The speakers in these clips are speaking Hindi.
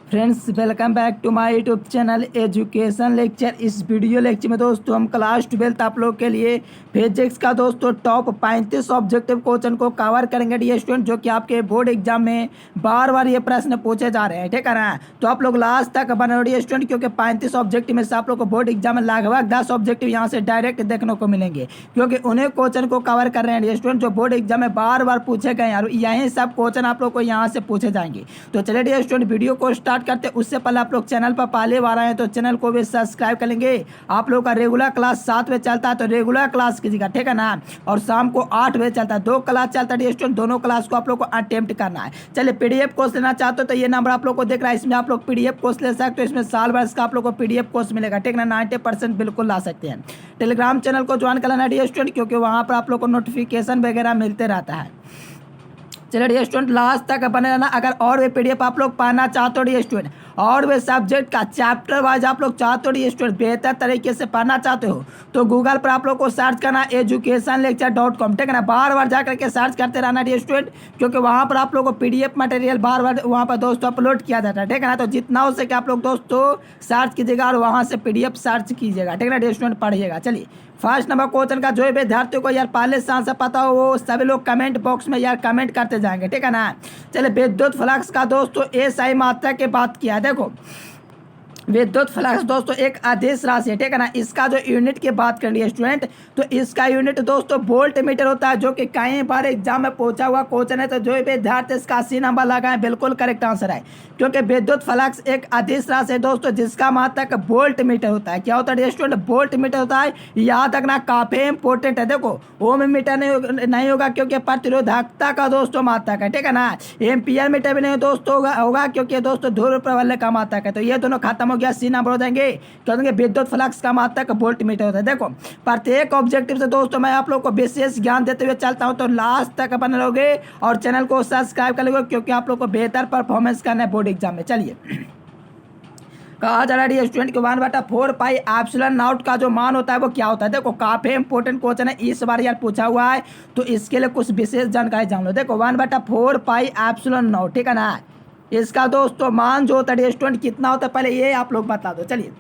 Friends, welcome back to my YouTube channel education lecture. इस वीडियो लेक्चर में दोस्तों हम क्लास 12 आप लोग के लिए फिजिक्स का दोस्तों टॉप 35 ऑब्जेक्टिव क्वेश्चन को कवर करेंगे डियर स्टूडेंट, जो कि आपके बोर्ड एग्जाम में बार बार ये प्रश्न पूछे जा रहे हैं। ठीक है ना, तो आप लोग लास्ट तक बने रहो डियर स्टूडेंट, क्योंकि 35 ऑब्जेक्टिव में से आप लोग को बोर्ड एग्जाम में लगभग 10 ऑब्जेक्टिव यहाँ से डायरेक्ट देखने को मिलेंगे, क्योंकि उन्हें क्वेश्चन को कवर कर रहे हैं डियर स्टूडेंट जो बोर्ड एग्जाम में बार बार पूछे गए और यही सब क्वेश्चन आप लोग को यहाँ से पूछे जाएंगे। तो चलिए डियर स्टूडेंट वीडियो को स्टार्ट करते। उससे पहले आप लोग चैनल पर पहले बार आए हैं तो चैनल को भी सब्सक्राइब कर लेंगे। आप लोग का रेगुलर क्लास 7 बजे चलता है, तो रेगुलर क्लास कीजिएगा, ठीक है ना। और शाम को 8 बजे चलता है, 2 क्लास चलता है स्टूडेंट, दोनों क्लास को आप लोग को अटेम्प्ट करना है। चलिए पीडीएफ कोर्स लेना चाहते हो तो ये नंबर आप लोग को देख रहा है, इसमें आप लोग पीडीएफ कोर्स ले सकते हो। इसमें साल भर का आप लोग को पीडीएफ कोर्स मिलेगा, ठीक है ना। 90% बिल्कुल ला सकते हैं। टेलीग्राम चैनल को ज्वाइन कर लेना डियर स्टूडेंट, क्योंकि वहाँ पर आप लोग को नोटिफिकेशन वगैरह मिलते रहता है। चलिए डियर स्टूडेंट लास्ट तक बने रहना। अगर और भी पीडीएफ आप लोग पाना चाहते हो डियर स्टूडेंट, और वे सब्जेक्ट का चैप्टर वाइज आप लोग चाहते हो डियर स्टूडेंट बेहतर तरीके से पढ़ना चाहते हो, तो गूगल पर आप लोग को सर्च करना educationlecture.com, ठीक है ना। बार बार जा करके सर्च करते रहना डियर स्टूडेंट, क्योंकि वहाँ पर आप लोग को पीडीएफ मटेरियल बार बार वहाँ पर दोस्तों अपलोड किया जाता है, ठीक है ना। तो जितना हो सके आप लोग दोस्तों सर्च कीजिएगा और वहाँ से पीडीएफ सर्च कीजिएगा, ठीक है ना डियर स्टूडेंट, पढ़िएगा। चलिए फर्स्ट नंबर क्वेश्चन का जो भी विद्यार्थियों को यार पहले से आंसर पता हो वो सभी लोग कमेंट बॉक्स में यार कमेंट करते जाएंगे, ठीक है ना। चलिए विद्युत फ्लक्स का दोस्तों एसआई मात्रा की बात किया है। देखो विद्युत फ्लक्स दोस्तों एक आदेश राशि है, ठीक है ना। इसका जो यूनिट की बात कर लिए स्टूडेंट, तो इसका यूनिट दोस्तों वोल्ट मीटर होता है, जो कि कई बार एग्जाम में पूछा हुआ क्वेश्चन है। तो जो विद्यार्थी इसका 80 नंबर लगाए बिल्कुल करेक्ट आंसर है, क्योंकि विद्युत फ्लक्स एक आदेश राशि है दोस्तों जिसका मात्रक वोल्ट मीटर होता है। क्या होता है स्टूडेंट? वोल्ट मीटर होता है। याद रखना काफी इंपॉर्टेंट है। देखो ओम मीटर नहीं होगा क्योंकि प्रतिरोधकता का दोस्तों मात्रक है, ठीक है ना। एम्पियर मीटर भी नहीं दोस्तों होगा क्योंकि दोस्तों ध्रुव प्रबल्य का मात्रक है। तो ये दोनों खत्म हो गया, सी नंबर हो जाएंगे, क्योंकि विद्युत फ्लक्स का मात्रक वोल्ट मीटर होता है। देखो प्रत्येक ऑब्जेक्टिव से दोस्तों मैं आप लोग को विशेष ज्ञान देते हुए चलता हूं, तो लास्ट तक बने रहोगे और चैनल को सब्सक्राइब कर लोगे, क्योंकि आप लोग को बेहतर परफॉर्मेंस करना है बोर्ड एग्जाम में। चलिए कहा जा रहा है स्टूडेंट के 1/4 पाई एप्सिलॉन नॉट का जो मान होता है वो क्या होता है। देखो काफी इंपॉर्टेंट क्वेश्चन है, इस बार यार पूछा हुआ है, तो इसके लिए कुछ विशेष जानकारी जान लो। देखो 1/4 पाई एप्सिलॉन नॉट, ठीक है ना। इसका दोस्तों मान जो होता है स्टूडेंट कितना होता है पहले ये आप लोग बता दो। चलिए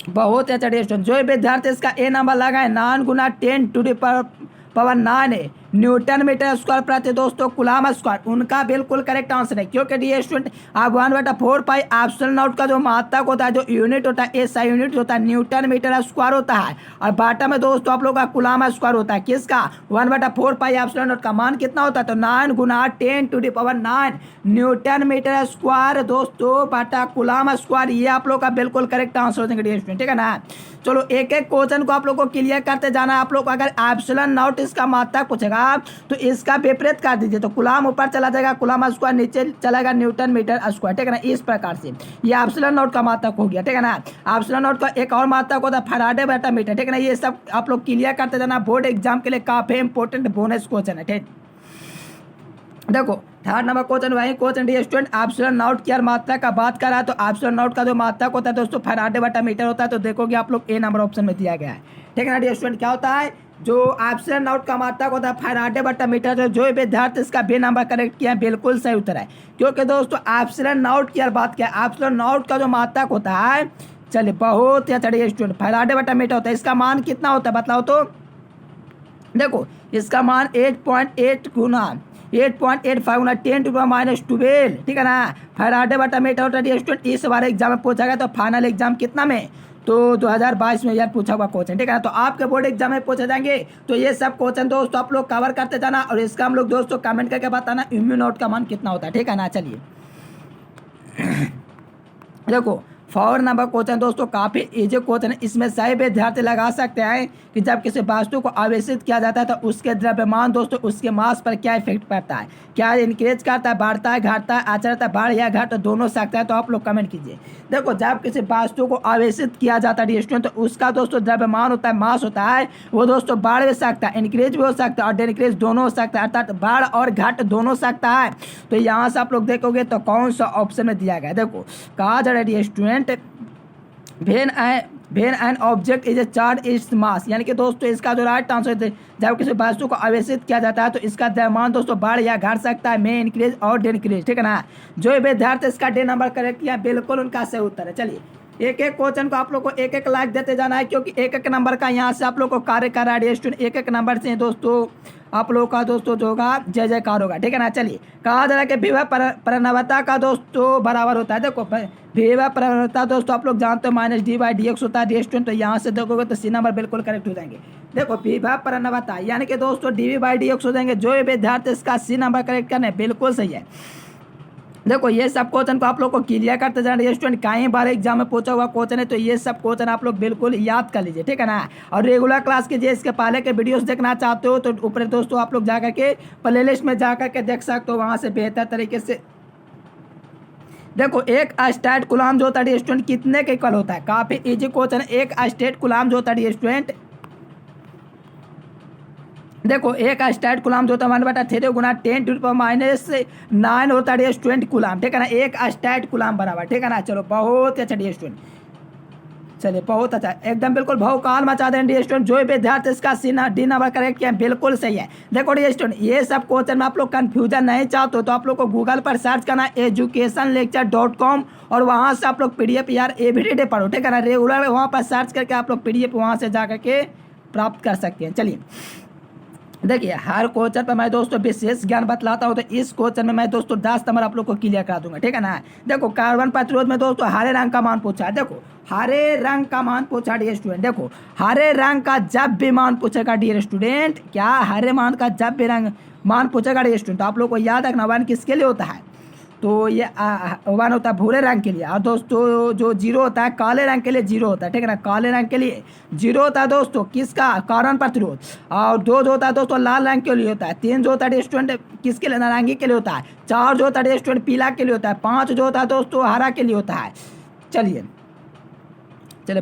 बहुत अच्छा स्टूडेंट जो विद्यार्थी इसका ए नंबर लगा है 9 गुना 10⁻⁹ है न्यूटन मीटर स्क्वायर प्रति दोस्तों कुलाम स्क्वायर, उनका बिल्कुल करेक्ट आंसर है। क्योंकि डी स्टूडेंट आप 1/4 पाई एप्सिलॉन नॉट का जो मात्रक होता है, जो यूनिट होता है, एसआई यूनिट होता है, न्यूटन मीटर स्क्वायर होता है, और बाटा में दोस्तों आप लोग का कुलाम स्क्वायर होता है। किसका? 1/4 पाई एप्सिलॉन नॉट का मान कितना होता है? तो 9 गुना 10⁹ न्यूटन मीटर स्क्वायर दोस्तों बाटा कुलाम स्क्वायर, ये आप लोग का बिल्कुल करेक्ट आंसर हो जाएंगे डी स्टूडेंट, ठीक है ना। चलो एक एक क्वेश्चन को आप लोग को क्लियर करते जाना है। आप लोग अगर एप्सिलॉन नॉट इसका मात्रक पूछेगा तो इसका विपरीत कर दीजिए, तो कुलाम ऊपर चला जाएगा, कुलाम स्क्वायर नीचे चलेगा, न्यूटन मीटर स्क्वायर, ठीक है ना। इस प्रकार से ये एप्सिलॉन नॉट का मात्रक हो गया, ठीक है ना। एप्सिलॉन नॉट का एक और मात्रक होता है फैराडे बटा मीटर, ठीक है ना। ये सब आप लोग क्लियर करते जाना, बोर्ड एग्जाम के लिए काफी इंपॉर्टेंट बोनस क्वेश्चन है, ठीक। देखो थर्ड नंबर क्वेश्चन वही question dear student epsilon not की मात्रा का बात कर रहा है, तो एप्सिलॉन नॉट का जो मात्रक होता है दोस्तों फैराडे बटा मीटर होता है। तो देखोगे आप लोग ए नंबर ऑप्शन में दिया गया है, ठीक है ना डी स्टूडेंट। क्या होता है? जो एप्सिलॉन नॉट का मात्रक होता है फैराडे बटा मीटर। तो जो विद्यार्थी इसका बी नंबर करेक्ट किया है बिल्कुल सही उत्तर है, क्योंकि दोस्तों एप्सिलॉन नॉट की बात किया, एप्सिलॉन नॉट का जो मात्रक होता है, चलिए बहुत ही अच्छा स्टूडेंट, फैराडे बटा मीटर होता है। इसका मान कितना होता है बताओ तो? देखो इसका मान 8.85 गुना 10⁻⁻12, ठीक है ना। फैराडे बटा मीटर होता है स्टूडेंट। इस बार एग्जाम में पूछा गया, तो फाइनल एग्जाम कितना में? तो 2022 में यार पूछा हुआ क्वेश्चन, ठीक है ना। तो आपके बोर्ड एग्जाम में पूछे जाएंगे, तो ये सब क्वेश्चन दोस्तों आप लोग कवर करते जाना, और इसका हम लोग दोस्तों कमेंट करके बताना म्यू नॉट का मान कितना होता है, ठीक है ना। चलिए देखो 4 नंबर क्वेश्चन दोस्तों काफी इजी क्वेश्चन है, इसमें सही विद्यार्थी लगा सकते हैं कि जब किसी वस्तु को आवेशित किया जाता है तो उसके द्रव्यमान दोस्तों उसके मास पर क्या इफेक्ट पड़ता है, क्या इंक्रीज करता है, बढ़ता है, घटता है, आचरता है, बढ़ या घट दोनों सकता है। तो आप लोग कमेंट कीजिए। देखो जब किसी वस्तु को आवेशित किया जाता है स्टूडेंट, तो उसका दोस्तों द्रव्यमान होता है, मास होता है, वो दोस्तों बढ़ भी सकता है, इंक्रीज भी हो सकता है और डिक्रीज दोनों हो सकता है, अर्थात बढ़ और घट दोनों सकता है। तो यहाँ से आप लोग देखोगे तो कौन सा ऑप्शन में दिया गया। देखो कहा जा रहा है student when when an object is a charge its mass, यानी कि दोस्तों इसका जो राइट आंसर है, जब किसी वस्तु को आवेशित किया जाता है तो इसका द्रव्यमान दोस्तों बढ़ या घट सकता है, मे इंक्रीज और डिक्रीज, ठीक है ना। जो विद्यार्थी इसका डी नंबर करेक्ट किया बिल्कुल उनका सही उत्तर है। चलिए एक एक क्वेश्चन को आप लोग को एक एक लाइक देते जाना है, क्योंकि एक एक नंबर का यहाँ से आप लोग को कार्य कर रहा है स्टूडेंट, एक एक नंबर से दोस्तों आप लोग का दोस्तों जो होगा जय जयकार होगा, ठीक है ना। चलिए कहा जा रहा है कि विभव परिणवता का दोस्तों बराबर होता है, देखो विभव परिणवता दोस्तों आप लोग जानते हो -d/dx होता है स्टूडेंट, तो यहाँ से देखोगे तो सी नंबर बिल्कुल करेक्ट हो जाएंगे। देखो विभव परिणवता यानी कि दोस्तों dv/dx हो जाएंगे, जो विद्यार्थी इसका सी नंबर करेक्ट करने बिल्कुल सही है। देखो ये सब क्वेश्चन को आप लोग को क्लियर करते जाना है स्टूडेंट, कई बार एग्जाम में पूछा हुआ क्वेश्चन है, तो ये सब क्वेश्चन आप लोग बिल्कुल याद कर लीजिए, ठीक है ना। और रेगुलर क्लास के जो इसके पहले के वीडियोस देखना चाहते हो तो ऊपर दोस्तों आप लोग जाकर के प्लेलिस्ट में जाकर के देख सकते हो, वहाँ से बेहतर तरीके से। देखो एक स्टेट कूलम्ब जो होता है स्टूडेंट कितने के इक्वल होता है, काफी इजी क्वेश्चन। एक स्टेट कूलम्ब जो होता है स्टूडेंट, देखो एक स्टेट कूलम्ब जो होता है 1/3 गुना 10⁻⁹ होता है स्टूडेंट कूलम्ब, ठीक है ना। एक स्टेट कूलम्ब बराबर, ठीक है ना। चलो बहुत अच्छा डी स्टूडेंट, चलिए बहुत अच्छा, एकदम बिल्कुल भौकाल मचा दें डी स्टूडेंट। जो विद्यार्थी इसका डी नंबर करेक्ट किया बिल्कुल सही है। देखो डी स्टूडेंट ये सब क्वेश्चन में आप लोग कंफ्यूजन नहीं चाहते हो तो आप लोग को गूगल पर सर्च करना educationlecture.com और वहाँ से आप लोग PDF यार एवरीडे पढ़ो, ठीक है ना। रेगुलर वहाँ पर सर्च करके आप लोग PDF वहाँ से जा करके प्राप्त कर सकते हैं। चलिए देखिए हर क्वेश्चन पर मैं दोस्तों विशेष ज्ञान बतलाता हूँ, तो इस क्वेश्चन में मैं दोस्तों 10 नंबर आप लोग को क्लियर करा दूंगा, ठीक है ना। देखो कार्बन प्रतिरोध में दोस्तों हरे रंग का मान पूछा है, देखो हरे रंग का मान पूछा डियर स्टूडेंट। देखो हरे रंग का जब भी मान पूछेगा डियर स्टूडेंट, क्या हरे मान का जब भी रंग मान पूछेगा डियर स्टूडेंट, तो आप लोग को याद रखना 1 किसके लिए होता है, तो ये 1 होता है भूरे रंग के लिए, और दोस्तों जो 0 होता है काले रंग के लिए 0 होता है, ठीक है ना। काले रंग के लिए 0 होता है दोस्तों किसका, कार्बन प्रतिरोध। और 2 जो होता है दोस्तों लाल रंग के लिए होता है। 3 जो होता है स्टूडेंट किसके लिए, नारंगी के लिए होता है। 4 जो होता है स्टूडेंट पीला के लिए होता है। 5 जो होता है दोस्तों हरा के लिए होता है। चलिए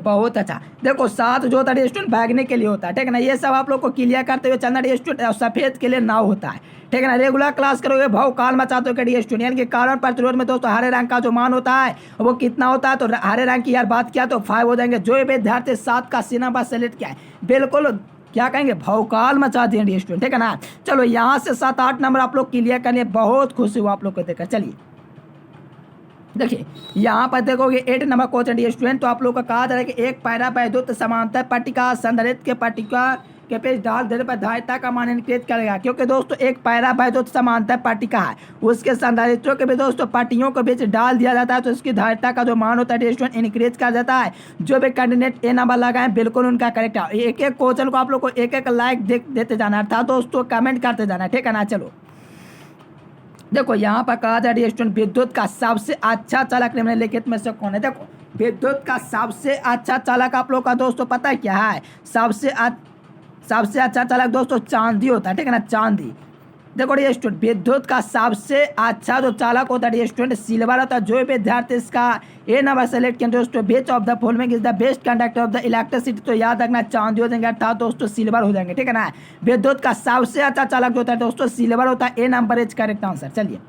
बहुत अच्छा। देखो 7 जो होता है स्टूडेंट बैगनी के लिए होता है, ठीक है ना। ये सब आप लोग को क्लियर करते हुए चलना स्टूडेंट। और सफेद के लिए नाव होता है, ठीक है ना। रेगुलर क्लास करोगे भाव काल मचाते हो डी स्टूडेंट, यानी कि कार्बन प्रतिरोध में दोस्तों हरे रंग का जो मान होता है वो कितना होता है, तो हरे रंग की यार बात किया तो 5 हो जाएंगे। जो विद्यार्थी 7 का सी नंबर सेलेक्ट किया है बिल्कुल क्या कहेंगे भौकाल मचा देंगे स्टूडेंट, ठीक है ना। चलो यहाँ से 7-8 नंबर आप लोग क्लियर करने बहुत खुशी हुआ आप लोग को देखकर। चलिए देखिए यहाँ पर देखोगे 8 नंबर क्वेश्चन स्टूडेंट, तो आप लोग का कहा जा रहा है कि एक पैरा वैद्युत समांतर पट्टिका संधारित्र के पट्टिका के पेज डाल देने पर धारिता का मान इंक्रीज करेगा, क्योंकि दोस्तों एक पैरा वैद्युत समांतर पट्टिका है, उसके संधारित्रों के भी दोस्तों पट्टियों के बीच डाल दिया जाता है, तो इसकी धारिता का जो मान होता है स्टूडेंट इंक्रीज कर जाता है। जो भी कैंडिडेट ए नंबर लगाए बिल्कुल उनका करेक्ट है। एक एक क्वेश्चन को आप लोग को एक एक लाइक देते जाना है, दोस्तों कमेंट करते जाना है, ठीक है ना। चलो देखो यहाँ पर कहा जा रही है स्टूडेंट विद्युत का सबसे अच्छा चालक निम्नलिखित में से कौन है। देखो विद्युत का सबसे अच्छा चालक आप लोग का दोस्तों पता है क्या है, सबसे अच्छा चालक दोस्तों चांदी होता है, ठीक है ना, चांदी। देखो ये स्टूडेंट विद्युत का सबसे अच्छा जो चालक होता है स्टूडेंट सिल्वर होता है। जो विद्यार्थी इसका ए नंबर सेलेक्ट किया दोस्तों which of the following is the best conductor of the electricity, तो याद रखना चांदी हो जाएंगे अर्थात दोस्तों सिल्वर हो जाएंगे, ठीक है ना। विद्युत का सबसे अच्छा चालक जो होता है दोस्तों सिल्वर होता है, ए नंबर इज करेक्ट आंसर। चलिए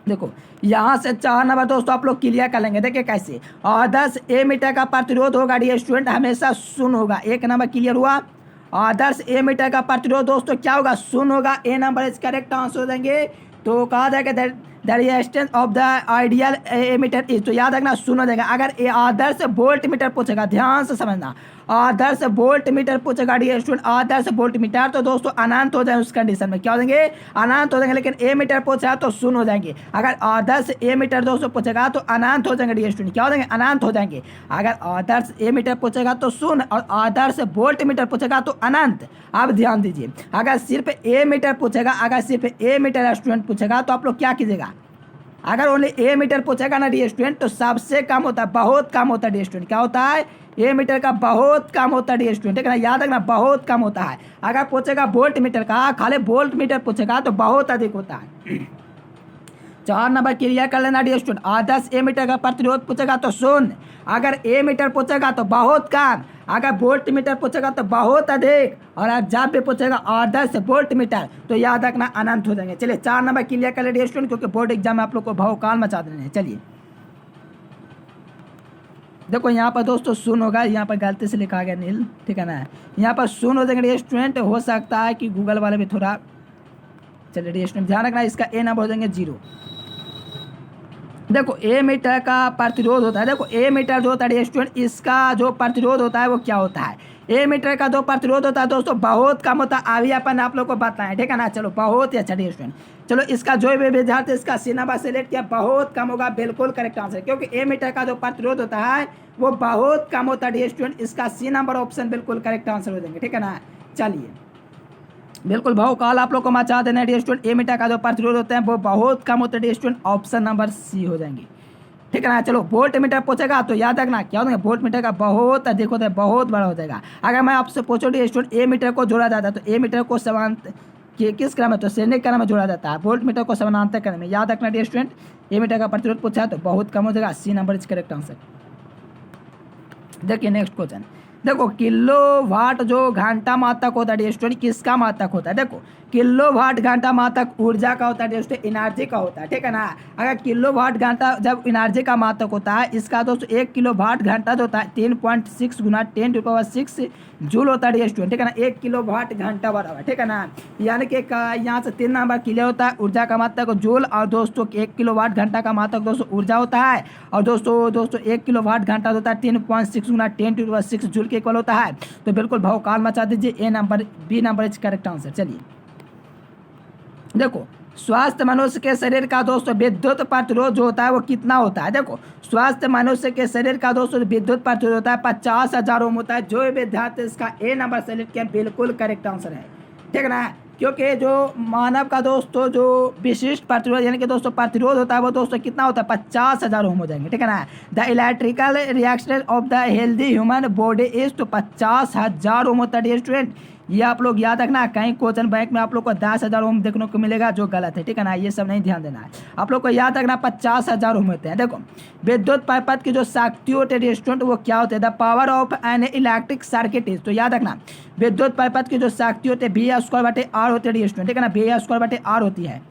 देखो यहाँ से 4 नंबर दोस्तों आप लोग क्लियर कर लेंगे। देखिए कैसे, आदर्श ए मीटर का प्रतिरोध होगा डी स्टूडेंट हमेशा 0 होगा। 1 नंबर क्लियर हुआ। आदर्श ए मीटर का प्रतिरोध दोस्तों क्या होगा, 0 होगा। A number is correct answer हो जाएंगे। तो कहा जाएगा the resistance of the ideal ammeter is, तो याद रखना 0 हो जाएगा। अगर ए आदर्श वोल्ट मीटर पूछेगा, ध्यान से समझना, आदर्श वोल्ट मीटर पूछेगा डी स्टूडेंट, आदर्श वोल्ट मीटर तो दोस्तों अनंत हो जाए, उस कंडीशन में क्या हो जाएंगे, अनंत हो जाएंगे। लेकिन ए मीटर पूछेगा तो 0 हो जाएंगे। अगर आदर्श ए मीटर दोस्तों पूछेगा तो अनंत हो जाएंगे डी स्टूडेंट, क्या हो जाएंगे, अनंत हो जाएंगे। अगर आदर्श ए मीटर पूछेगा तो 0 और आदर्श वोल्ट मीटर पूछेगा तो अनंत। अब ध्यान दीजिए, अगर सिर्फ ए मीटर पूछेगा, अगर सिर्फ ए मीटर स्टूडेंट पूछेगा तो आप लोग क्या कीजिएगा, अगर ओनली ए मीटर पूछेगा ना डी स्टूडेंट तो सबसे कम होता है, बहुत कम होता है डी स्टूडेंट, क्या होता है, ए मीटर का बहुत कम होता है डी स्टूडेंट, ठीक है ना, याद रखना बहुत कम होता है। अगर पूछेगा वोल्ट मीटर का, खाली वोल्ट मीटर पूछेगा तो बहुत अधिक होता है। 4 नंबर क्लियर कर लेना डी स्टूडेंट। आदर्श ए मीटर का प्रतिरोध पूछेगा तो 0, अगर ए मीटर पूछेगा तो बहुत कम, अगर वोल्ट मीटर पूछेगा तो बहुत अधिक, और जब भी पूछेगा आदर्श वोल्ट मीटर तो याद रखना अनंत हो जाएंगे। चलिए 4 नंबर क्लियर कर ले डी स्टूडेंट, क्योंकि बोर्ड एग्जाम में आप लोग को भावकाल मचा देने हैं। चलिए देखो यहाँ पर दोस्तों शून्य होगा, यहाँ पर गलती से लिखा गया नील, ठीक है ना। यहाँ पर शून्य हो जाएंगे डियर स्टूडेंट, हो सकता है कि गूगल वाले भी थोड़ा, चलिए डियर स्टूडेंट ध्यान रखना, इसका ए नंबर हो जाएंगे 0। देखो ए मीटर का प्रतिरोध होता है, देखो ए मीटर जो होता है स्टूडेंट, इसका जो प्रतिरोध होता है वो क्या होता है, ए मीटर का जो प्रतिरोध होता है दोस्तों बहुत कम होता है, अभी अपन आप लोग को बताएं, ठीक है ना। चलो बहुत ही अच्छा स्टूडेंट, चलो इसका जो भी विद्यार्थी इसका सी नंबर सेलेक्ट किया, बहुत कम होगा, बिल्कुल करेक्ट आंसर, क्योंकि ए मीटर का जो प्रतिरोध होता है वो बहुत कम होता है स्टूडेंट, इसका सी नंबर ऑप्शन बिल्कुल करेक्ट आंसर हो जाएंगे, ठीक है ना। चलिए बिल्कुल भाव कॉल आप लोग को मचा देना है स्टूडेंट, ए मीटर का जो प्रतिरोध होता है वो बहुत कम होता है स्टूडेंट, ऑप्शन नंबर सी हो जाएंगे, ठीक है ना। चलो वोल्ट मीटर पूछेगा तो याद रखना क्या होगा, वोल्ट मीटर का बहुत अधिक होता है, बहुत बड़ा हो जाएगा। अगर मैं आपसे पूछूँ स्टूडेंट ए मीटर को जोड़ा जाता है तो ए मीटर को समांतर किस क्रम में, तो श्रेणी क्रम में जोड़ा जाता है, वोल्ट मीटर को समानांतर क्रम में, याद रखना स्टूडेंट। ए मीटर का प्रतिरोध पूछा है तो बहुत कम हो जाएगा, C number is correct answer. देखिए नेक्स्ट क्वेश्चन, देखो किलोवाट जो घंटा मात्रक होता है स्टूडेंट, किसका मात्रक होता है, देखो किलोवाट घंटा मात्रक ऊर्जा का होता है स्टूडेंट, एनर्जी का होता है, ठीक है ना। अगर किलोवाट घंटा जब एनर्जी का मात्रक होता है, इसका दोस्तों 1 किलोवाट घंटा जो होता है 3.6 गुना 10⁻6 जूल होता है स्टूडेंट, ठीक है ना। 1 किलोवाट घंटा बराबर, ठीक है ना, यानी कि यहाँ से 3 नंबर क्लियर होता है, ऊर्जा का मात्रक जूल, और दोस्तों 1 किलोवाट घंटा का मात्रक दोस्तों ऊर्जा होता है, और दोस्तों 1 किलोवाट घंटा होता है 3.6 गुना 10⁻6 जूल के इक्वल होता है। तो बिल्कुल भौकाल मचा दीजिए, A number B number is correct answer. चलिए देखो स्वास्थ्य मनुष्य के शरीर का दोस्तों विद्युत प्रतिरोध जो होता है वो कितना होता है, देखो स्वास्थ्य मनुष्य के शरीर का दोस्तों विद्युत प्रतिरोध होता है 50,000 ओम होता है। जो विद्यार्थी इसका ए नंबर सेलेक्ट किया बिल्कुल करेक्ट आंसर है, ठीक है ना, क्योंकि जो मानव का दोस्तों जो विशिष्ट प्रतिरोध यानी कि दोस्तों प्रतिरोध होता है वो दोस्तों कितना होता है 50,000 ओम हो जाएंगे, ठीक है ना। The electrical reaction of the healthy human body is तो 50,000 ओम होता है स्टूडेंट, ये आप लोग याद रखना। कहीं क्वेश्चन बैंक में आप लोग को 10,000 ओम देखने को मिलेगा जो गलत है, ठीक है ना, ये सब नहीं ध्यान देना है, आप लोग को याद रखना 50,000 ओम होते हैं। देखो विद्युत परिपथ की जो शक्ति होती है स्टूडेंट वो क्या होते हैं, the power of an electric circuit is, तो याद रखना विद्युत परिपथ की जो शक्ति होती है V²/R होती है स्टूडेंट, ठीक है ना, V²/R होती है।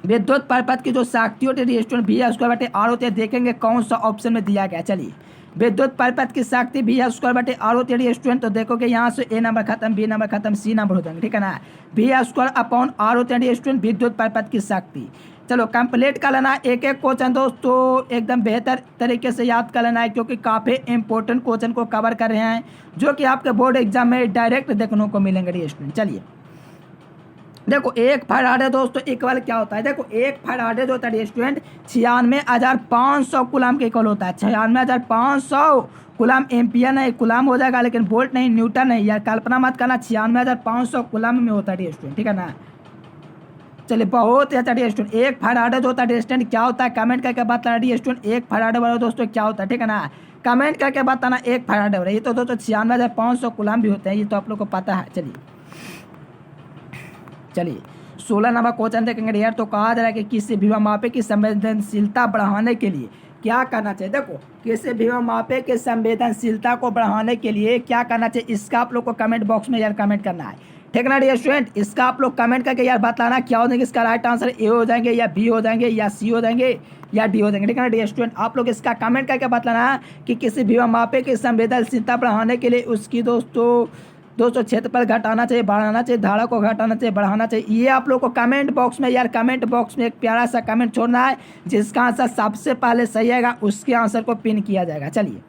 विद्युत परिपथ की जो शक्ति होती है स्टूडेंट V²/R होती है, देखेंगे कौन सा ऑप्शन में दिया गया। चलिए विद्युत परिपथ की शक्ति V²/R होती है स्टूडेंट, तो देखोगे यहाँ से ए नंबर खत्म, बी नंबर खत्म, सी नंबर हो जाएंगे, ठीक है ना। V²/R होते हैं स्टूडेंट विद्युत परिपथ की शक्ति। चलो कंप्लीट कर लेना एक एक क्वेश्चन दोस्तों, एकदम बेहतर तरीके से याद कर लेना है, क्योंकि काफ़ी इंपॉर्टेंट क्वेश्चन को कवर कर रहे हैं जो कि आपके बोर्ड एग्जाम में डायरेक्ट देखने को मिलेंगे स्टूडेंट। चलिए देखो 1 फराडे दोस्तों इक्वल क्या होता है, देखो 1 फराडे जो होता है स्टूडेंट 96,500 कूलम के इक्वल होता है। 96,500 कूलम एम्पियर नहीं, कूलम हो जाएगा लेकिन वोल्ट नहीं, न्यूटन नहीं, यार कल्पना मत करना, 96,500 कूलम में होता है स्टूडेंट, ठीक है ना। चलिए बहुत ही अच्छा स्टूडेंट, 1 फराडे जो होता है स्टूडेंट क्या होता है, कमेंट करके बताना स्टूडेंट 1 फराडे वाला दोस्तों क्या होता है, ठीक है ना, कमेंट करके बताना 1 फराडे वाला। ये तो दोस्तों 96,500 कूलम भी होते हैं, ये तो आप लोग को पता है। चलिए 16 नंबर क्वेश्चन देखेंगे यार, तो कहा जा रहा है कि किसी भी मापे की संवेदनशीलता बढ़ाने के लिए क्या करना चाहिए। देखो किसी भी मापे की संवेदनशीलता को बढ़ाने के लिए क्या करना चाहिए, इसका आप लोग को कमेंट बॉक्स में यार कमेंट करना है, ठीक ना डियर स्टूडेंट। इसका आप लोग कमेंट करके यार बताना क्या हो जाएंगे, इसका राइट आंसर ए हो जाएंगे या बी हो जाएंगे या सी हो जाएंगे या डी हो जाएंगे, ठीक है ना डियर स्टूडेंट। आप लोग इसका कमेंट करके बताना कि किसी भी मापे की संवेदनशीलता बढ़ाने के लिए उसकी दोस्तों क्षेत्रफल घटाना चाहिए, बढ़ाना चाहिए, धारा को घटाना चाहिए, बढ़ाना चाहिए। ये आप लोग को कमेंट बॉक्स में यार कमेंट बॉक्स में एक प्यारा सा कमेंट छोड़ना है, जिसका आंसर सबसे पहले सही आएगा उसके आंसर को पिन किया जाएगा। चलिए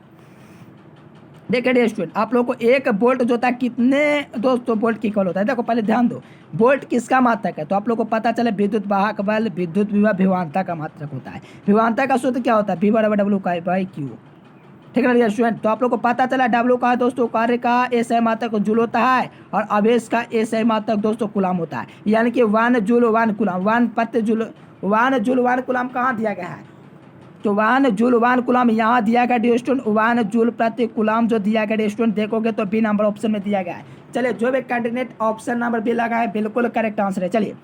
देखिए डियर स्टूडेंट, आप लोग को 1 वोल्ट जो होता है कितने दोस्तों वोल्ट की इक्वल होता है। देखो पहले ध्यान दो, वोल्ट किसका मात्रक है, तो आप लोग को पता चले विद्युत वाहक बल विद्युत विभव विभवांतर का मात्रक होता है। विभवांतर का सूत्र क्या होता है, V/W/Q, ठीक है ना डियर स्टूडेंट। तो आप लोग को पता चला W का दोस्तों कार्य का SI मात्रक जूल होता है और आवेश का SI मात्रक दोस्तों कूलम होता है, यानी कि 1 जूल 1 कूलम, 1 प्रति जूल 1 जूल 1 कूलम कहाँ दिया गया है, तो 1 जूल 1 कूलम यहाँ दिया गया डियर स्टूडेंट। 1 जूल प्रति कूलम जो दिया गया डियर स्टूडेंट देखोगे तो बी नंबर ऑप्शन में दिया गया है। चलिए जो भी कैंडिडेट ऑप्शन नंबर बी लगा है बिल्कुल करेक्ट आंसर है। चलिए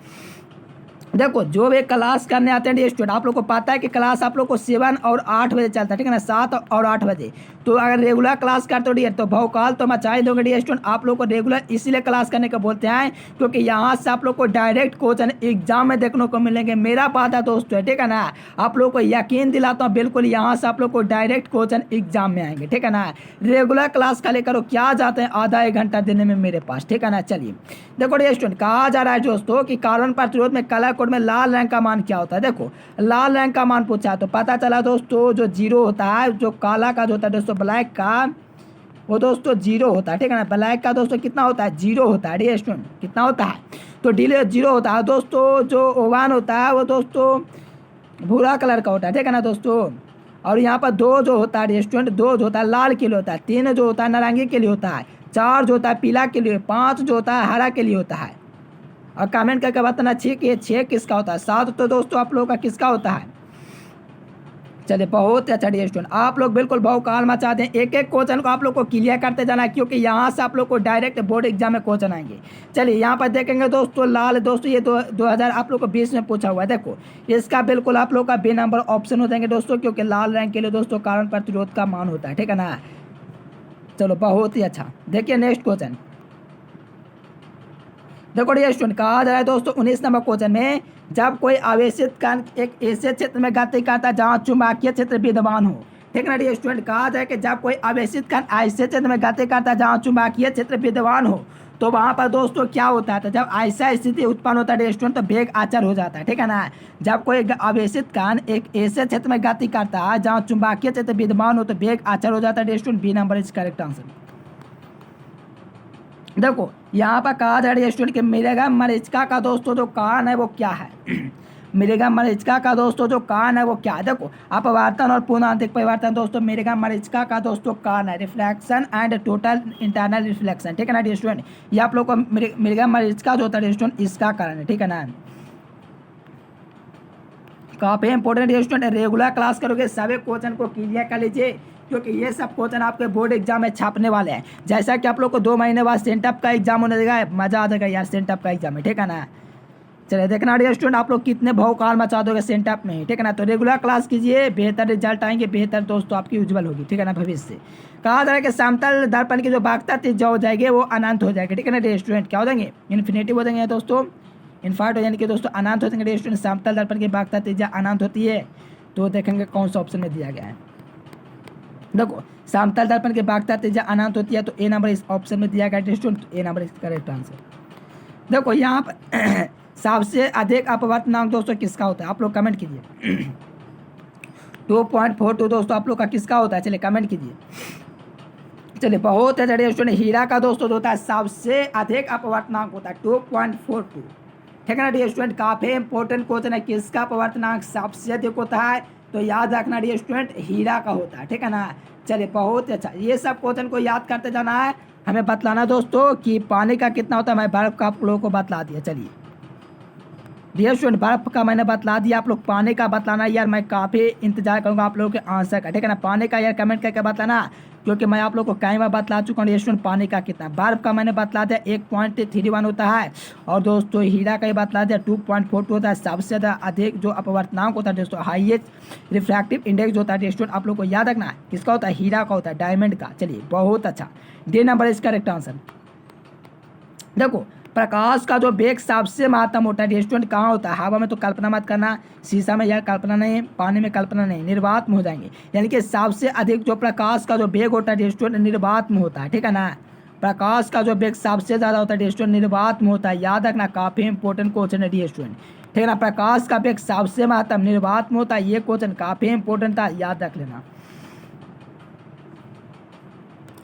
देखो जो भी क्लास करने आते हैं स्टूडेंट, आप लोग को पता है कि क्लास आप लोग को 7 और 8 बजे चलता है, ठीक है ना, 7 और 8 बजे। तो अगर रेगुलर क्लास करते हो डियर तो भौकाल तो मचा ही दोगे डियर स्टूडेंट। आप लोग को रेगुलर इसीलिए क्लास करने को बोलते हैं क्योंकि यहाँ से आप लोग को डायरेक्ट क्वेश्चन एग्जाम में देखने को मिलेंगे। मेरा बात है दोस्तों, ठीक है ना, आप लोग को यकीन दिलाता हूँ बिल्कुल यहाँ से आप लोग को डायरेक्ट क्वेश्चन एग्जाम में आएंगे, ठीक है ना। रेगुलर क्लास का लेकर क्या जाते हैं आधा एक घंटा देने में मेरे पास, ठीक है ना। चलिए देखो डियर स्टूडेंट, कहा जा रहा है दोस्तों कि कार्बन प्रतिरोध में कलर कोड में लाल रंग का मान क्या होता है। देखो लाल रंग का मान पूछा तो पता चला दोस्तों जो जीरो होता है, जो काला का जो होता है दोस्तों ब्लैक का, वो दोस्तों जीरो होता है, ठीक है ना। ब्लैक का दोस्तों कितना होता है, जीरो होता है डियर स्टूडेंट, कितना होता है तो डिले जीरो होता है दोस्तों। जो वन होता है वो दोस्तों भूरा कलर का होता है, ठीक है ना दोस्तों। और यहाँ पर दो जो होता है डियर स्टूडेंट, दो जो होता है लाल के लिए होता है, तीन जो होता है नारंगी के लिए होता है, चार जो होता है पीला के लिए, पाँच जो होता है हरा के लिए होता है। और कमेंट करके बताना छः कि छः किसका होता है, सात तो दोस्तों आप लोगों का किसका होता है। चलिए बहुत अच्छा डियर स्टूडेंट, आप लोग बिल्कुल भौकाल मचा दें। एक एक क्वेश्चन को आप लोग को क्लियर करते जाना है क्योंकि यहाँ से आप लोग को डायरेक्ट बोर्ड एग्जाम में क्वेश्चन आएंगे। चलिए यहाँ पर देखेंगे दोस्तों लाल, दोस्तों ये 2000 आप लोग को 20 में पूछा हुआ है। देखो इसका बिल्कुल आप लोग का बी नंबर ऑप्शन हो जाएंगे दोस्तों, क्योंकि लाल रंग के लिए दोस्तों कार्बन प्रतिरोध का मान होता है, ठीक है ना। चलो बहुत ही अच्छा, देखिए नेक्स्ट क्वेश्चन। देखो डियर स्टूडेंट, कहा जा रहा है दोस्तों 19 नंबर क्वेश्चन में, जब कोई आवेशित कण एक ऐसे क्षेत्र में गति करता है जहाँ चुंबकीय क्षेत्र विद्यमान हो, ठीक है ना डियर स्टूडेंट। कहा जाए कि जब कोई आवेशित कण ऐसे क्षेत्र में गति करता है जहाँ चुंबकीय क्षेत्र विद्यमान हो तो वहाँ पर दोस्तों क्या होता है, तो जब ऐसा स्थिति उत्पन्न होता है डियर स्टूडेंट तो वेग अचर हो जाता है, ठीक है ना। जब कोई आवेशित कण एक ऐसे क्षेत्र में गति करता है जहाँ चुंबकीय क्षेत्र विद्यमान हो तो वेग अचर हो जाता है dear student. B number is correct answer. देखो यहाँ पर कहा जा रहा है स्टूडेंट कि मिलेगा मरीचिका का दोस्तों जो कारण है वो क्या है। मिलेगा मरीचिका का दोस्तों जो कारण है वो क्या है। देखो अपवर्तन और पूर्णांतिक परिवर्तन दोस्तों मिलेगा मरीचिका का दोस्तों कारण है reflection and total internal reflection, ठीक है ना डियर स्टूडेंट। ये आप लोग को मिलेगा मरीचिका जो होता है डियर स्टूडेंट इसका कारण है, ठीक है ना। काफ़ी important dear student, regular class करोगे सभी क्वेश्चन को क्लियर कर लीजिए क्योंकि ये सब क्वेश्चन आपके बोर्ड एग्जाम में छापने वाले हैं। जैसा कि आप लोग को 2 महीने बाद सेंटअप का एग्जाम होने देगा, मजा आ जाएगा यार सेंटअप का एग्जाम में, ठीक है ना। चलिए देखना डियर स्टूडेंट आप लोग कितने भौकाल मचा दोगे सेंटअप में, ठीक है ना। तो रेगुलर क्लास कीजिए, बेहतर रिजल्ट आएंगे, बेहतर दोस्तों आपकी उज्जवल होगी, ठीक है ना भविष्य से। कहा जा रहा है कि समतल दर्पण की जो भागता तेज हो जाएगी वो अनंत हो जाएगी, ठीक है ना डियर स्टूडेंट। क्या हो जाएंगे, इन्फिनिटिव हो जाएंगे दोस्तों, इनफाइट हो यानी कि दोस्तों अनंत हो जाएंगे डियर स्टूडेंट। समतल दर्पण की भागता तेज अनंत होती है तो देखेंगे कौन सा ऑप्शन में दिया गया है। देखो समतल दर्पण की भागता तेज अनंत होती है तो ए नंबर इस ऑप्शन में दिया गया है स्टूडेंट, ए नंबर इस करेक्ट आंसर। देखो यहाँ पर सबसे अधिक अपवर्तनांक दोस्तों किसका होता है, आप लोग कमेंट कीजिए। 2.42 दोस्तों आप लोग का किसका होता है, चलिए कमेंट कीजिए। चलिए बहुत है जड़े स्टूडेंट, हीरा का दोस्तों होता है सबसे अधिक अपवर्तनांक होता है 2.42, ठीक है ना डियर स्टूडेंट। काफ़ी इंपॉर्टेंट क्वेश्चन है, किसका अपवर्तनांक सबसे अधिक होता है तो याद रखना डियर स्टूडेंट हीरा का होता है, ठीक है ना। चलिए बहुत अच्छा, ये सब क्वेश्चन को याद करते जाना है। हमें बतलाना दोस्तों कि पानी का कितना होता है, मैं बर्फ का आप लोगों को बतला दिया। चलिए डियर स्टूडेंट बर्फ का मैंने बतला दिया, आप लोग पानी का बतलाना यार, मैं काफ़ी इंतजार करूँगा आप लोगों के आंसर का, ठीक है ना। पानी का यार कमेंट करके बतलाना क्योंकि मैं आप लोग को कई बार बतला चुका हूँ डियर स्टूडेंट पानी का कितना। बर्फ का मैंने बतला दिया 1.31 होता है और दोस्तों हीरा का ही बतला दिया 2.42 होता है। सबसे ज़्यादा अधिक जो अपवर्तनांक होता है दोस्तों, हाईएस्ट रिफ्रैक्टिव इंडेक्स होता है डियर स्टूडेंट, आप लोग को याद रखना है किसका होता है, हीरा का होता है, डायमंड का। चलिए बहुत अच्छा, D number is correct answer. देखो प्रकाश का जो वेग सबसे महत्तम होता है डियर स्टूडेंट कहाँ होता है, हवा में तो कल्पना मत करना, शीशा में यार कल्पना नहीं, पानी में कल्पना नहीं, निर्वात में हो जाएंगे। यानी कि सबसे अधिक जो प्रकाश का जो वेग होता है डियर स्टूडेंट निर्वात में होता है, ठीक है ना। प्रकाश का जो वेग सबसे ज़्यादा होता है डियर स्टूडेंट निर्वात में होता है, याद रखना काफ़ी इंपॉर्टेंट क्वेश्चन है डियर स्टूडेंट, ठीक है ना। प्रकाश का वेग सबसे महत्तम निर्वात में होता है, ये क्वेश्चन काफ़ी इंपॉर्टेंट था, याद रख लेना।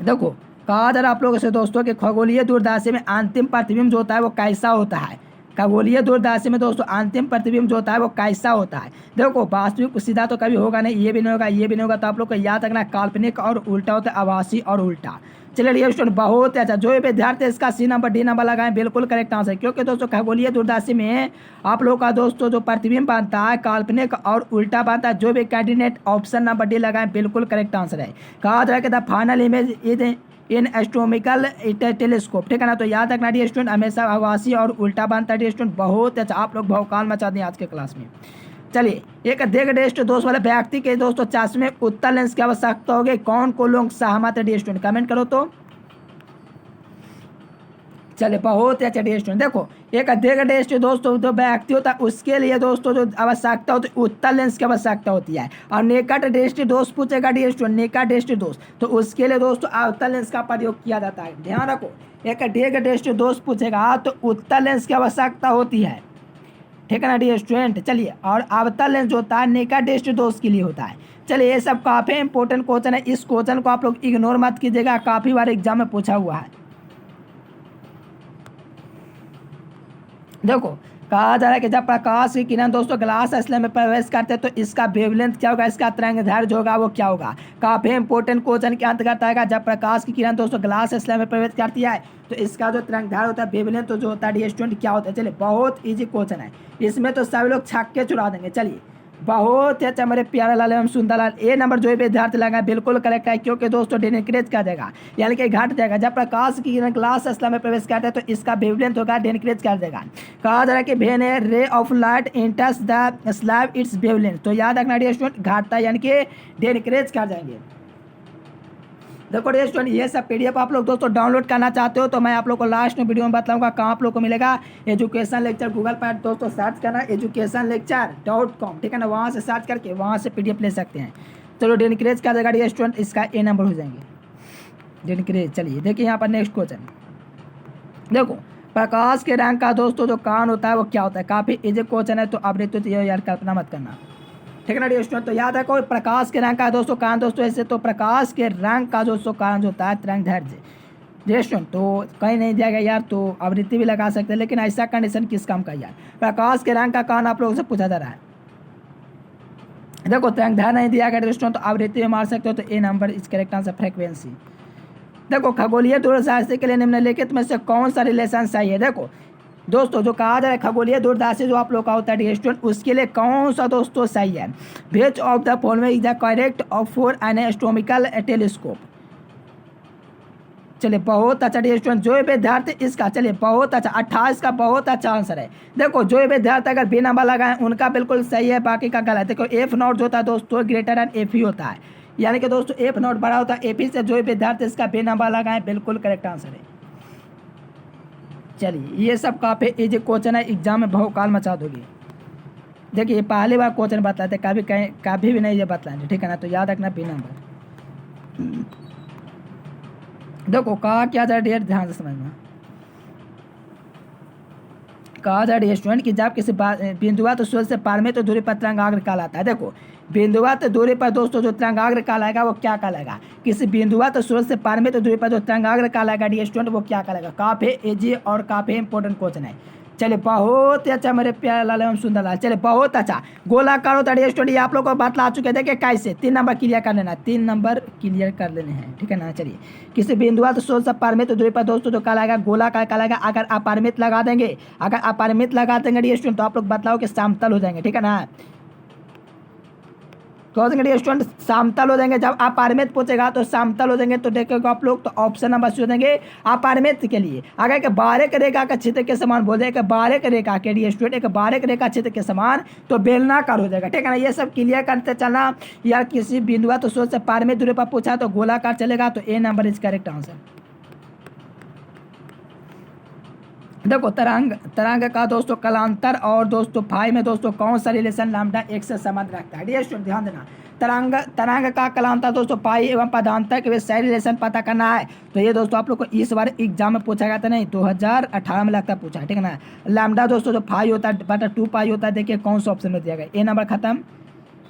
देखो कहा जा रहा आप लोगों से दोस्तों कि खगोलीय दूरदर्शी में अंतिम प्रतिबिंब जो होता है वो कैसा होता है। खगोलीय दूरदर्शी में दोस्तों अंतिम प्रतिबिंब जो होता है वो कैसा होता है। देखो वास्तविक सीधा तो कभी होगा नहीं, ये भी नहीं होगा, ये भी नहीं होगा, तो आप लोग को याद रखना काल्पनिक और उल्टा होता है, आभासी और उल्टा। चलिए डियर स्टूडेंट बहुत अच्छा, जो भी विद्यार्थी इसका सी नंबर डी नंबर लगाएं बिल्कुल करेक्ट आंसर, क्योंकि दोस्तों खगोलीय दूरदर्शी में आप लोग का दोस्तों जो प्रतिबिंब बनता है काल्पनिक और उल्टा बनता है। जो भी कैंडिडेट ऑप्शन नंबर डी लगाएं बिल्कुल करेक्ट आंसर है। कहा जा रहा है कि the final image is in astronomical telescope, ठीक है ना। तो याद रखना डियर स्टूडेंट, हमेशा आवासीय और उल्टा बनता है डियर स्टूडेंट। बहुत अच्छा, आप लोग भौकाल मचा दें आज के क्लास में। चलिए, एक देख डियर दोस्त वाले व्यक्ति के दोस्तों चश्मे उत्तर लेंस की आवश्यकता होगी, कौन को लोग सहमत है डियर स्टूडेंट, कमेंट करो तो। चलिए, बहुत ही अच्छा डियर स्टूडेंट। देखो, एक देख डियर दोस्तों जो व्यक्ति होता है उसके लिए दोस्तों जो आवश्यकता होती है उत्तर लेंस की आवश्यकता होती है। और निकट दृष्टि दोस्त पूछेगा डियर स्टूडेंट, निकट दृष्टि दोस्त, तो उसके लिए दोस्तों उत्तर लेंस का प्रयोग किया जाता है। ध्यान रखो, एक देख दृष्टि दोस्त पूछेगा तो उत्तर लेंस की आवश्यकता होती है, ठीक है ना डियर स्टूडेंट। चलिए, और अवतल लेंस जो होता है निकट दृष्टि दोस्त के लिए होता है। चलिए, ये सब काफ़ी इंपॉर्टेंट क्वेश्चन है, इस क्वेश्चन को आप लोग इग्नोर मत कीजिएगा, काफ़ी बार एग्जाम में पूछा हुआ है। देखो, कहा जा रहा है कि जब प्रकाश की किरण दोस्तों ग्लास स्लैब में प्रवेश करते हैं तो इसका वेवलेंथ क्या होगा, इसका तरंगदैर्घ्य जो होगा वो क्या होगा। काफ़ी इंपॉर्टेंट क्वेश्चन के अंतर्गत आएगा। जब प्रकाश की किरण दोस्तों ग्लास स्लैब में प्रवेश करती है तो इसका जो तरंगदैर्घ्य होता है, वेवलेंथ तो जो होता है डियर स्टूडेंट क्या होता है। चलिए, बहुत ईजी क्वेश्चन है, इसमें तो सभी लोग छक्के चुरा देंगे। चलिए, बहुत ही अच्छा मेरे प्यारे लाल एवं सुंदर लाल, ए नंबर जो विद्यार्थी लगा बिल्कुल करेक्ट है, क्योंकि दोस्तों डिक्रीज कर देगा, यानी कि घट जाएगा। जब प्रकाश की किरण ग्लास स्लैब में प्रवेश करता है तो इसका वेवलेंथ होगा डिक्रीज कर देगा। कहा जा रहा है कि when A ray of light enters the slab it's wavelength, तो याद रखना डियर स्टूडेंट घटता है, यानी कि डिक्रीज कर जाएंगे। देखो डियर स्टूडेंट, ये सब पीडीएफ आप लोग दोस्तों डाउनलोड करना चाहते हो तो मैं आप लोग को लास्ट में वीडियो में बताऊंगा कहाँ आप लोग को मिलेगा। एजुकेशन लेक्चर गूगल पर दोस्तों सर्च करना educationlecture.com, ठीक है ना, वहाँ से सर्च करके वहाँ से पीडीएफ ले सकते हैं। चलो, डिक्रीज कर देगा डियर स्टूडेंट, इसका ए नंबर हो जाएंगे डिक्रीज। चलिए देखिए यहाँ पर नेक्स्ट क्वेश्चन। देखो, प्रकाश के रंग का दोस्तों जो कारण होता है वो क्या होता है। काफ़ी इजी क्वेश्चन है, तो अब तो यार कल्पना मत करना, ठीक है ना डियर स्टूडेंट। तो याद रखो, प्रकाश के रंग का दोस्तों कारण दोस्तों ऐसे, तो प्रकाश के रंग का दोस्तों कारण जो होता है तरंगदैर्घ्य डियर स्टूडेंट, तो कहीं नहीं दिया गया यार, तो आवृत्ति भी लगा सकते हैं, लेकिन ऐसा कंडीशन किस काम का यार। प्रकाश के रंग का कारण आप लोगों से पूछा जा रहा है। देखो, तरंगदैर्घ्य नहीं दिया गया डियर स्टूडेंट, तो आवृत्ति में मार सकते हो, तो A number is correct answer frequency. देखो, खगोलीय दूरदर्शी के लिए निम्नलिखित में से कौन सा रिलेशन सही है। देखो दोस्तों, जो कहा जा रहा है खगोलीय दूरदर्शी जो आप लोग का होता है डियर स्टूडेंट, उसके लिए कौन सा दोस्तों सही है। Which of the following is the correct of for an astronomical telescope. चलिए, बहुत अच्छा डियर स्टूडेंट, जो विद्यार्थी इसका, चलिए बहुत अच्छा 28 का बहुत अच्छा आंसर है। देखो, जो विद्यार्थी अगर बी नंबर लगाए उनका बिल्कुल सही है, बाकी का गलत। देखो, एफ नॉट जो होता है दोस्तों ग्रेटर एंड एफ ही होता है, यानी कि दोस्तों एफ नॉट बड़ा होता है एफ ही से। जो विद्यार्थी इसका बी नंबर लगाए बिल्कुल करेक्ट आंसर है। चलिए, ये सब काफ़ी इजी क्वेश्चन है, एग्जाम में भौकाल मचा दोगी। देखिए, पहली बार क्वेश्चन बताते कभी भी नहीं ये बतलाएंगे, ठीक है ना, तो याद रखना बी नंबर। देखो, कहा क्या जा रहा है, ध्यान से समझना। कहा जा रहा है स्टूडेंट कि जब किसी बिंदुवत सूर्य से पारमित दूरी पर तरंगाग्र कहलाता है। देखो, बिंदुवत दूरी पर दोस्तों जो तरंगाग्र कहलाएगा वो क्या कहलाएगा। किसी बिंदुवत सूर्य से पारमित दूरी पर जो तरंगाग्र कहलाएगा डियर स्टूडेंट वो क्या कहलाएगा। काफ़ी इजी और काफ़ी इंपॉर्टेंट क्वेश्चन है। चलिए, बहुत ही अच्छा मेरे प्यारे लाल एवं सुंदर लाल। चलिए, बहुत अच्छा गोलाकार होता है डियर स्टूडेंट, आप लोग को बात ला चुके हैं। देखिए कैसे 3 नंबर क्लियर कर लेना, 3 नंबर क्लियर कर लेने हैं, ठीक है ना। चलिए, किसी बिंदुवत सूर्य से पारमित दूरी पर दोस्तों जो कहलाएगा गोलाकार कहलाएगा। अगर अपरिमित लगा देंगे, अगर अपरिमित लगा देंगे डियर स्टूडेंट तो आप लोग बतलाओ कि समतल हो जाएंगे, ठीक है ना। डियर स्टूडेंट समतल हो जाएंगे। जब अपरिमित पूछेगा तो समतल हो जाएंगे, तो देखोगे आप लोग तो ऑप्शन नंबर सी हो जाएंगे अपरिमित के लिए। अगर एक बारीक रेखा का क्षेत्र के समान बोल जाएगा, बारीक रेखा के डियर स्टूडेंट एक बारीक रेखा क्षेत्र के समान तो बेलनाकार हो जाएगा, ठीक है ना। ये सब क्लियर करते चलना यार। किसी बिंदु तो सोच से पारमित दूरी पर पूछा तो गोलाकार चलेगा, तो A number is correct answer. देखो, तरंग का दोस्तों कलांतर और दोस्तों फाई में दोस्तों कौन सा रिलेशन लैम्डा एक से संबंध रखता है। डियर स्टूडेंट ध्यान देना, तरंग का कलांतर दोस्तों पाई एवं पदांतर के बीच सही रिलेशन पता करना है। तो ये दोस्तों आप लोग को इस बार एग्जाम में पूछा गया था, नहीं 2018 में लगता पूछा है, ठीक है ना। लैम्डा दोस्तों जो फाई होता है बटा 2 पाई होता है, देखिए कौन सा ऑप्शन में दिया गया। ए नंबर खत्म,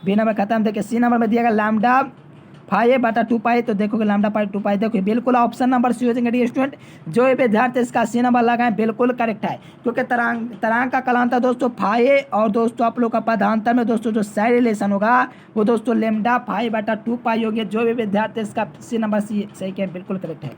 बी नंबर खत्म, देखिए सी नंबर में दिया गया लैम्डा फाई बटा 2 पाई, तो देखोगे लैम्डा पाई 2 पाई। देखो बिल्कुल ऑप्शन नंबर सी हो जाएंगे डियर स्टूडेंट। जो विद्यार्थी इसका सी नंबर लगाएं बिल्कुल करेक्ट है, क्योंकि तरंग का कलांतर दोस्तों फाई और दोस्तों आप लोग का पदांतर में दोस्तों जो सही रिलेशन होगा वो दोस्तों लैम्डा फाई बटा 2 पाई होगी। जो भी विद्यार्थी इसका सी नंबर सी सही कहें बिल्कुल करेक्ट है।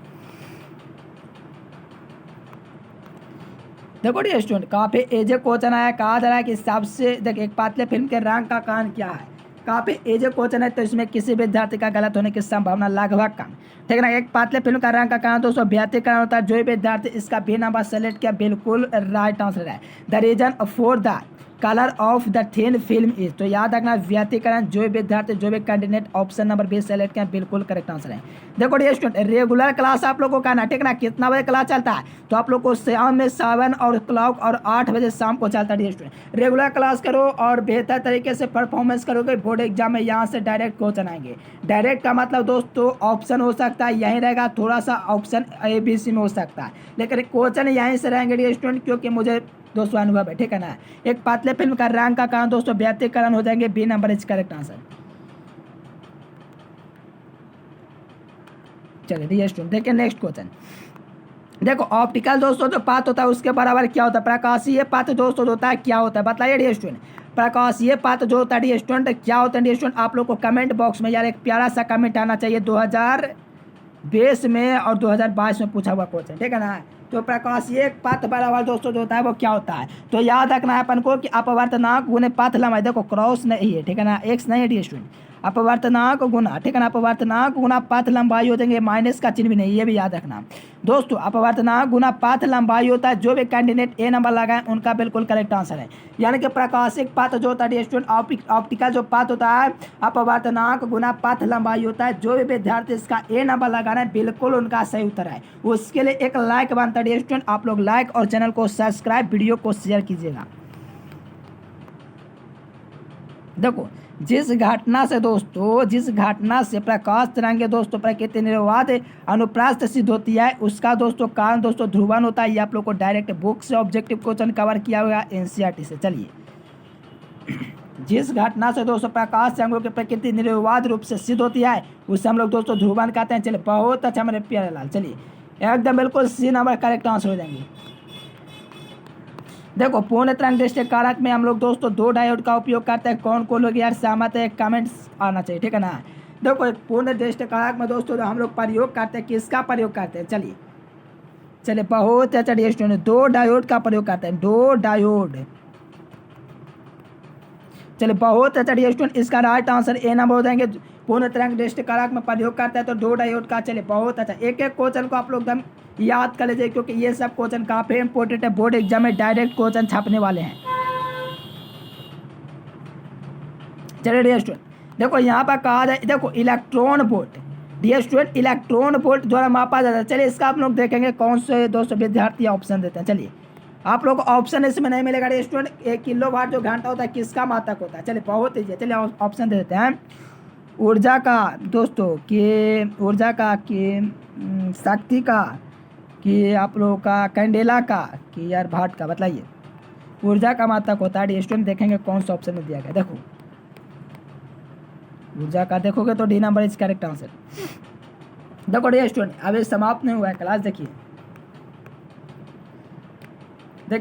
देखो डियर स्टूडेंट, काफ़ी एजे क्वेश्चन आया। कहा जा रहा है कि सबसे देखिए एक पातले फिल्म के रंग का कारण क्या है। काफ़ी इजी क्वेश्चन है, तो इसमें किसी विद्यार्थी का गलत होने की संभावना लगभग कम। ठीक है ना। एक पातले फिल्म का रंग का कारण दोस्तों व्यतिकरण होता है। जो भी विद्यार्थी इसका बी नंबर सेलेक्ट किया बिल्कुल राइट आंसर है। The reason for the colour of the thin film is, तो याद रखना व्यतिकरण, जो भी विद्यार्थी जो भी candidate option number B select किया बिल्कुल करेक्ट आंसर है। देखो डियर स्टूडेंट, रेगुलर क्लास आप लोगों को करना, ठीक ना। कितना बजे क्लास चलता है, तो आप लोग को शाम में 7 और क्लॉक और 8 बजे शाम को चलता है डियर स्टूडेंट। रेगुलर क्लास करो और बेहतर तरीके से परफॉर्मेंस करोगे, बोर्ड एग्जाम में यहाँ से डायरेक्ट क्वेश्चन आएंगे। डायरेक्ट का मतलब दोस्तों ऑप्शन हो सकता है यहीं रहेगा, थोड़ा सा ऑप्शन ABC में हो सकता है, लेकिन क्वेश्चन यहीं से रहेंगे डियर स्टूडेंट, क्योंकि मुझे दोस्तों अनुभव है। ठीक है ना। एक पातले फिल्म का रंग का कारण दोस्तों व्यतिकरण हो जाएंगे, B number is correct answer. चलिए डियर स्टूडेंट देखिए नेक्स्ट क्वेश्चन। देखो ऑप्टिकल दोस्तों जो पाथ होता है उसके बराबर क्या होता है, प्रकाशीय पाथ दोस्तों होता है क्या होता है, बताइए डियर स्टूडेंट। प्रकाशीय पाथ जो होता है डियर स्टूडेंट क्या होता है डियर स्टूडेंट, आप लोग को कमेंट बॉक्स में यार एक प्यारा सा कमेंट आना चाहिए। 2020 में और 2022 में पूछा हुआ क्वेश्चन, ठीक है ना। तो प्रकाशीय पथ बराबर दोस्तों जो होता है वो क्या होता है, तो याद रखना है अपन को कि अपवर्तनांक गुने पथ लंबाई, देखो क्रॉस नहीं है, ठीक है ना, एक्स नहीं है डियर स्टूडेंट। अपवर्तनांक गुना, ठीक है ना, अपवर्तनांक गुना पथ लंबाई हो जाएंगे, माइनस का चिन्ह भी नहीं, ये भी याद रखना दोस्तों। अपवर्तनांक गुना पथ लंबाई होता है, जो भी कैंडिडेट ए नंबर लगाए उनका बिल्कुल करेक्ट आंसर है। यानी कि प्रकाशिक पथ जो होता है डियर स्टूडेंट, ऑप्टिकल जो पथ होता है अपवर्तनांक गुना पथ लंबाई होता है, जो भी विद्यार्थी इसका ए नंबर लगा रहे हैं बिल्कुल उनका सही उत्तर है। उसके लिए एक लाइक बनता है डियर स्टूडेंट, आप लोग लाइक और चैनल को सब्सक्राइब, वीडियो को शेयर कीजिएगा। देखो जिस घटना से प्रकाश तरंगे दोस्तों प्रकृति निर्वात अनुप्रास्त सिद्ध होती है, उसका दोस्तों कारण दोस्तों ध्रुवन होता है। ये आप लोग को डायरेक्ट बुक से ऑब्जेक्टिव क्वेश्चन कवर किया हुआ NCERT से। चलिए जिस घटना से दोस्तों प्रकाश तरंगों की प्रकृति निर्वात रूप से सिद्ध होती है उसे हम लोग दोस्तों ध्रुवन कहते हैं। चलिए बहुत अच्छा मेरे प्यारे लाल, चलिए एकदम बिल्कुल C नंबर करेक्ट आंसर हो जाएंगे। देखो पूर्ण तरंग दृष्टि कारक में हम लोग दोस्तों 2 डायोड का उपयोग करते हैं। कौन कौन लोग यार सहमत है, कमेंट्स आना चाहिए, ठीक है ना। देखो एक पूर्ण दृष्टि कारक में दोस्तों जो हम लोग प्रयोग करते हैं, किसका प्रयोग करते हैं, चलिए बहुत अच्छा डियर स्टूडेंट, 2 डायोड का प्रयोग करते हैं, 2 डायोड। चलिए बहुत अच्छा डियर स्टूडेंट, इसका राइट आंसर ए नंबर हो जाएंगे। पूर्ण तरंग दृष्टि कारक में प्रयोग करते हैं तो 2 डायोड का। चलिए बहुत अच्छा, एक एक क्वेश्चन को आप लोग एकदम याद कर लीजिए, क्योंकि ये सब क्वेश्चन काफी इंपॉर्टेंट है, बोर्ड एग्जाम में डायरेक्ट क्वेश्चन छापने वाले हैं। चलिए डियर स्टूडेंट देखो यहाँ पर कहा जाए, देखो electron volt dear student, electron volt द्वारा मापा जाता है। चलिए इसका आप लोग देखेंगे कौन से दोस्तों विद्यार्थी ऑप्शन देते हैं। चलिए आप लोग ऑप्शन इसमें नहीं मिलेगा डियर स्टूडेंट। 1 किलोवाट जो घंटा होता है किसका मात्रक होता है, चलिए बहुत ईजी है। चलिए ऑप्शन दे देते हैं। ऊर्जा का दोस्तों कि ऊर्जा का कि शक्ति का कि आप लोगों का कैंडेला का कि यार भाट का, बताइए ऊर्जा का मात्रक होता है डियर स्टूडेंट। देखेंगे कौन सा ऑप्शन में दिया गया, देखो ऊर्जा का देखोगे तो D number is correct answer. देखो डियर स्टूडेंट अभी समाप्त नहीं हुआ है क्लास, देखिए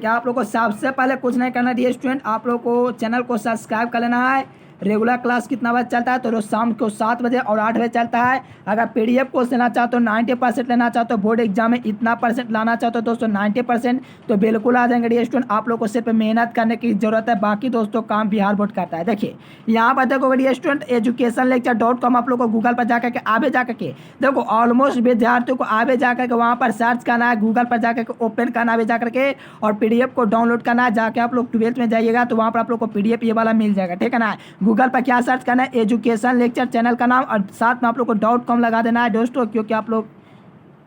आप लोग को सबसे पहले कुछ नहीं करना डियर स्टूडेंट, आप लोग को चैनल को सब्सक्राइब कर लेना है। रेगुलर क्लास कितना बजे चलता है, तो रोज शाम को 7 बजे और 8 बजे चलता है। अगर PDF कोर्स लेना चाहते हो, 90% लेना चाहते हो, बोर्ड एग्जाम में इतना % लाना चाहते हो दोस्तों 90%, तो बिल्कुल आ जाएंगे डियर स्टूडेंट। आप लोग को सिर्फ मेहनत करने की जरूरत है, बाकी दोस्तों काम बिहार बोर्ड करता है। देखिए यहाँ पर देखो डियर स्टूडेंट educationlecture.com आप लोग को गूगल पर जाकर के आगे जाकर के देखो ऑलमोस्ट विद्यार्थियों को आगे जाकर के वहाँ पर सर्च करना है, गूगल पर जाकर के ओपन करना है जाकर के, और PDF को डाउनलोड करना है। जाके आप लोग 12th में जाइएगा तो वहाँ पर आप लोग को PDF ये वाला मिल जाएगा, ठीक है ना। गूगल पर क्या सर्च करना है, एजुकेशन लेक्चर चैनल का नाम, और साथ में आप लोग को .com लगा देना है दोस्तों, क्योंकि आप लोग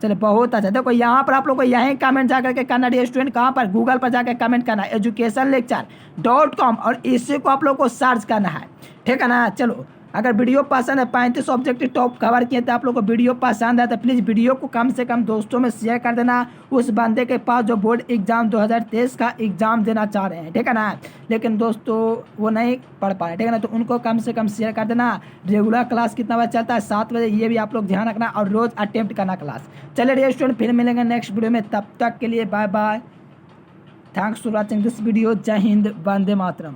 चलिए बहुत अच्छा। देखो यहाँ पर आप लोग को यहीं कमेंट जाकर के करना डियर स्टूडेंट, कहाँ पर गूगल पर जाकर कमेंट करना है educationlecture.com, और इसी को आप लोग को सर्च करना है, ठीक है ना। चलो अगर वीडियो पसंद है, 35 ऑब्जेक्टिव टॉप कवर किए, तो आप लोग को वीडियो पसंद है तो प्लीज़ वीडियो को कम से कम दोस्तों में शेयर कर देना, उस बंदे के पास जो बोर्ड एग्जाम 2023 का एग्जाम देना चाह रहे हैं, ठीक है ना, लेकिन दोस्तों वो नहीं पढ़ पा रहे, ठीक है ना, तो उनको कम से कम शेयर कर देना। रेगुलर क्लास कितना बजे चलता है, 7 बजे, ये भी आप लोग ध्यान रखना, और रोज़ अटेम्प्ट करना क्लास। चलिए डियर स्टूडेंट फिर मिलेंगे नेक्स्ट वीडियो में, तब तक के लिए bye bye, thanks for watching this video. जय हिंद, वंदे मातरम।